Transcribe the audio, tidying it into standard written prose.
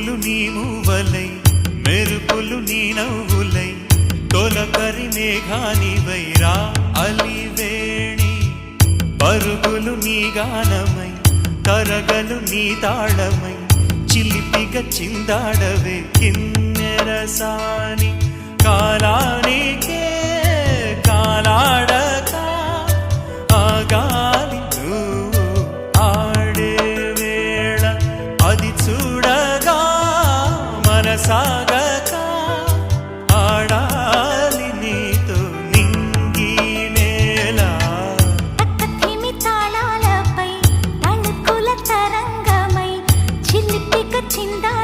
పువ్వులు నీ మూవలై మెరుపులు నీ నవ్వులై తొలకరి మేఘానివై రా అలివేణి పరుగులు నీ గానమై తరగలు నీ తాళమై చిలిపిగా చిందాడవే కిన్నెరసాని కాలానికే కాలాడక ఆగాలి నువ్వు ఆడే వేళ అది చూడగా మనసాగక ఆడాలి నీతో నింగి నేల తక్కతిమి తాళాలపై తళుకుల తరంగమై చిలిపిక చిందా